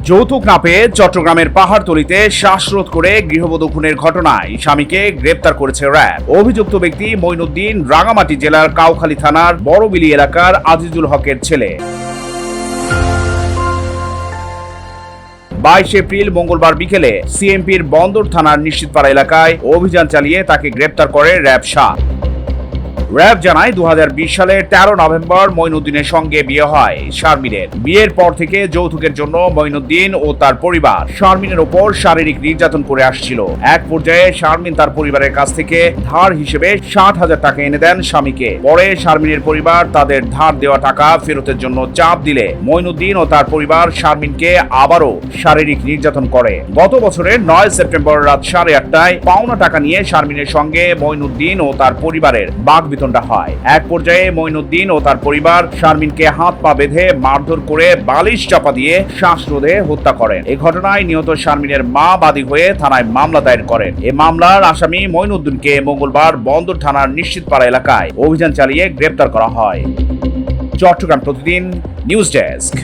যৌতুক না পেয়ে চট্টগ্রামের পাহাড়তলীতে শ্বাসরোধ করে গৃহবধূ খুনের ঘটনায় স্বামীকে গ্রেপ্তার করেছে র্যাব। অভিযুক্ত ব্যক্তি মঈনুদ্দিন রাঙামাটি জেলার কাউখালী থানার বড়বিলি এলাকার আজিজুল হকের ছেলে। 22 এপ্রিল মঙ্গলবার বিকেলে সিএমপির বন্দর থানার নিশ্চিতপাড়া এলাকায় অভিযান চালিয়ে তাকে গ্রেপ্তার করে র্যাব 7। র্যাব জানায় 2020 সালের 13 নভেম্বর মঈনুদ্দিনের সঙ্গে বিয়ে হয় শারমিনের। বিয়ের পর থেকে যৌতুকের জন্য মঈনুদ্দিন ও তার পরিবার শারমিনের ওপর শারীরিক নির্যাতন করে আসছিল। এক পর্যায়ে শারমিন তার পরিবারের কাছ থেকে ধার হিসেবে 60,000 টাকা এনে দেন স্বামীকে। পরে শারমিনের পরিবার তাদের ধার দেওয়া টাকা ফেরতের জন্য চাপ দিলে মঈনুদ্দিন ও তার পরিবার শারমিনকে আবারও শারীরিক নির্যাতন করে। গত বছরের 9 সেপ্টেম্বর রাত 8:30টায় পাওনা টাকা নিয়ে শারমিনের সঙ্গে মঈনুদ্দিন ও তার পরিবারের বাকবিতণ্ডা হয়। এক পর্যায়ে মঈনুদ্দিন ও তার পরিবার শারমিনকে হাত পা বেঁধে মারধর করে বালিশ চাপা দিয়ে শ্বাসরোধে হত্যা করেন। এই ঘটনায় নিহত শারমিনের মা বাদী হয়ে থানায় মামলা দায়ের করেন। এই মামলার আসামি মঈনুদ্দিনকে মঙ্গলবার বন্দর থানার নিশ্চিতপাড়া এলাকায় অভিযান চালিয়ে গ্রেপ্তার করা হয়। চট্টগ্রাম প্রতিদিন নিউজ ডেস্ক।